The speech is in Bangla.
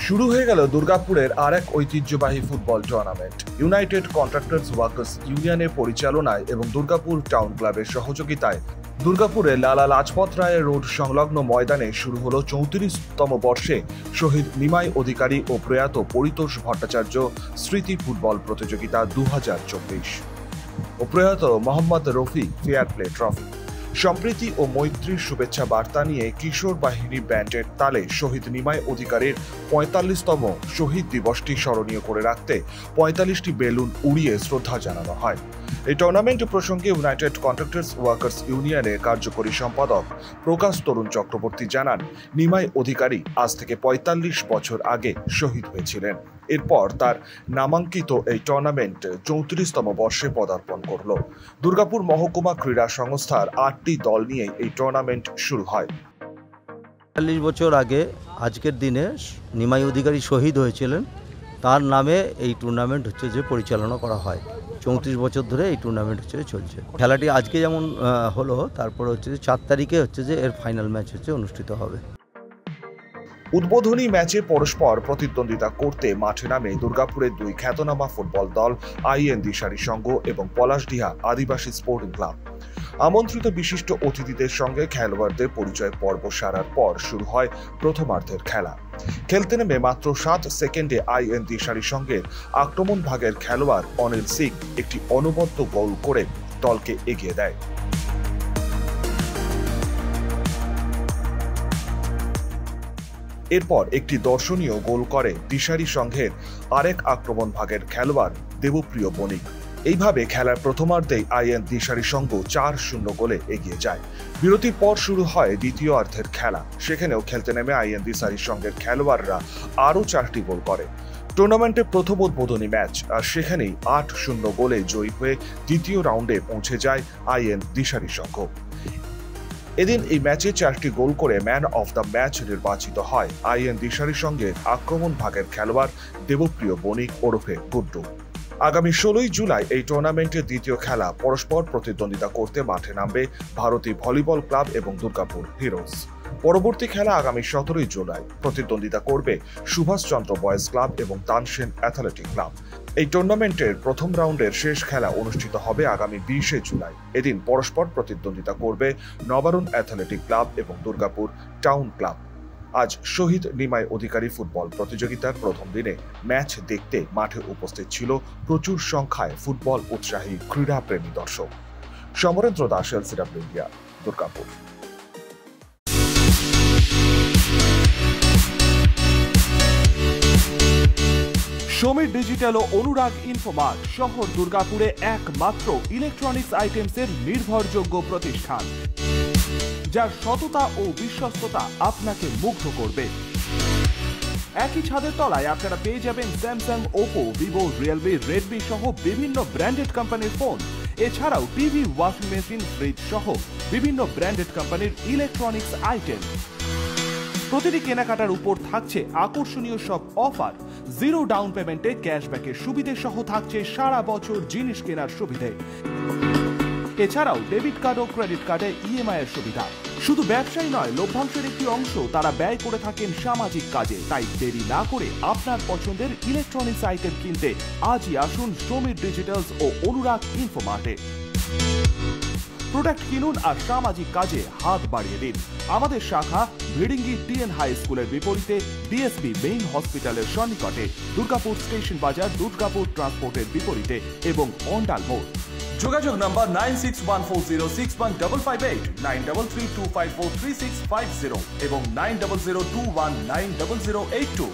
শুরু হয়ে গেল দুর্গাপুরের আর এক ঐতিহ্যবাহী football tournament. United contractors workers ইউনিয়নের পরিচালনায় এবং দুর্গাপুর টাউন ক্লাবের সহযোগিতায় দুর্গাপুরে লালা লাজপত রায় রোড সংলগ্ন ময়দানে শুরু হলো 34তম বর্ষে শহীদ নিমাই অধিকারী ও প্রয়াত পরিতোষ ভট্টাচার্য স্মৃতি ফুটবল প্রতিযোগিতা 2024 ও প্রয়াত Mohammad Rafi fair play trophy. সম্প্রীতি ও মৈত্রীর শুভেচ্ছা বার্তা নিয়ে কিশোর বাহিনী ব্যান্ডের তালে শহীদ নিমাই অধিকারীর 45তম শহীদ দিবসটি স্মরণীয় করে রাখতে 45টি বেলুন উড়িয়ে শ্রদ্ধা জানানো হয়। এই টুর্নামেন্ট প্রসঙ্গে ইউনাইটেড কন্ট্রাক্টর্স ওয়ার্কার্স ইউনিয়নের কার্যকরী সম্পাদক প্রকাশ তরুণ চক্রবর্তী জানান, নিমাই অধিকারী আজ থেকে ৪৫ বছর আগে শহীদ হয়েছিলেন। এরপর তার নামাঙ্কিত এই টুর্নামেন্ট 34তম বর্ষে পদার্পণ করল। দুর্গাপুর মহকুমা ক্রীড়া সংস্থার 8টি দল নিয়ে এই টুর্নামেন্ট শুরু হয়। ৪৫ বছর আগে আজকের দিনে নিমাই অধিকারী শহীদ হয়েছিলেন, তার নামে এই টুর্নামেন্ট যে পরিচালনা করা হয়। 34 বছর ধরে এই টুর্নামেন্ট চলছে। খেলাটি আজকে যেমন হলো, তারপর যে 4 তারিখে যে এর ফাইনাল ম্যাচ অনুষ্ঠিত হবে। উদ্বোধনী ম্যাচে পরস্পর প্রতিদ্বন্দ্বিতা করতে মাঠে নামে দুর্গাপুরের দুই খ্যাতনামা ফুটবল দল আইএন দিশারি সংঘ এবং পলাশডিহা আদিবাসী স্পোর্টিং ক্লাব। আমন্ত্রিত বিশিষ্ট অতিথিদের সঙ্গে খেলোয়াড়দের পরিচয় পর্ব সারার পর শুরু হয় প্রথমার্ধের খেলা। খেলতে নেমে মাত্র 7 সেকেন্ডে আইএন দিশারি সংঘের আক্রমণ ভাগের খেলোয়াড় অনিল সিং একটি অনবদ্য গোল করে দলকে এগিয়ে দেয়। এরপর একটি দর্শনীয় গোল করে দিশারি সংঘের আরেক আক্রমণ ভাগের খেলোয়াড় দেবপ্রিয় বণিক। এইভাবে খেলার প্রথমার্ধেই আইএন দিশারি সংঘ 4-0 গোলে এগিয়ে যায়। বিরতির পর শুরু হয় দ্বিতীয় অর্ধের খেলা। সেখানেও খেলতে নেমে আইএন দিশারি সংঘের খেলোয়াড়রা আরও 4টি গোল করে। টুর্নামেন্টের প্রথম উদ্বোধনী ম্যাচ, আর সেখানেই 8-0 গোলে জয়ী হয়ে দ্বিতীয় রাউন্ডে পৌঁছে যায় আইএন দিশারি সংঘ। এদিন এই ম্যাচে 4টি গোল করে ম্যান অফ দ্য ম্যাচ নির্বাচিত হয় আইএন দিশারির সঙ্গে আক্রমণ ভাগের খেলোয়াড় দেবপ্রিয় বণিক ওরফে গুড্ডু। আগামী 16ই জুলাই এই টুর্নামেন্টের দ্বিতীয় খেলা পরস্পর প্রতিদ্বন্দ্বিতা করতে মাঠে নামবে ভারতী ভলিবল ক্লাব এবং দুর্গাপুর হিরোজ। পরবর্তী খেলা আগামী 17ই জুলাই প্রতিদ্বন্দ্বিতা করবে সুভাষচন্দ্র বয়েজ ক্লাব এবং তানসেন অ্যাথলেটিক ক্লাব। এই টুর্নামেন্টের প্রথম রাউন্ডের শেষ খেলা অনুষ্ঠিত হবে আগামী 20শে জুলাই। এদিন পরস্পর প্রতিদ্বন্দ্বিতা করবে নবারুণ অ্যাথলেটিক ক্লাব এবং দুর্গাপুর টাউন ক্লাব। আজ শহীদ নিমাই অধিকারী ফুটবল প্রতিযোগিতার প্রথম দিনে ম্যাচ দেখতে মাঠে উপস্থিত ছিল প্রচুর সংখ্যায় ফুটবল উৎসাহী ক্রীড়াপ্রেমী দর্শক। Samarendra Das, LCW India, Durgapur. Samir digital ও অনুরাগ ইনফোমার্ট শহর দুর্গাপুরে একমাত্র ইলেকট্রনিক্স আইটেমসের নির্ভরযোগ্য প্রতিষ্ঠান, যার সততা ও বিশ্বস্ততা আপনাকে মুগ্ধ করবে। একই ছাদের তলায় আপনারা পেয়ে যাবেন Samsung, Oppo, Vivo, Realme, Redmi সহ বিভিন্ন ব্র্যান্ডেড কোম্পানির ফোন। এছাড়াও টিভি, ওয়াশিং মেশিন, ফ্রিজ সহ বিভিন্ন ব্র্যান্ডেড কোম্পানির ইলেকট্রনিক্স আইটেম। প্রতিটি কেনাকাটার উপর থাকছে আকর্ষণীয় সব অফার। 0 ডাউন পেমেন্টে ক্যাশব্যাকের সুবিধে সহ থাকছে সারা বছর জিনিস কেনার সুবিধে। এছাড়াও ডেবিট কার্ড ও ক্রেডিট কার্ডে ইএমআই এর সুবিধা। শুধু ব্যবসায়ী নয়, লভ্যাংশের একটি অংশ তারা ব্যয় করে থাকেন সামাজিক কাজে। তাই দেরি না করে আপনার পছন্দের ইলেকট্রনিক্স আইটেম কিনতে আজই আসুন সমীর ডিজিটালস ও অনুরাগ ইনফোমার্টে। প্রোডাক্ট কিনুন আর সামাজিক কাজে হাত বাড়িয়ে দিন। আমাদের শাখা ভিড়িঙ্গি টিএন হাই স্কুলের বিপরীতে ডিএসবি মেইন হসপিটালের সন্নিকটে, দুর্গাপুর স্টেশন বাজার, দুর্গাপুর ট্রান্সপোর্টের বিপরীতে এবং অন্ডাল মোড়। যোগাযোগ নাম্বার 9614061558, 9332543650 এবং 9002190082।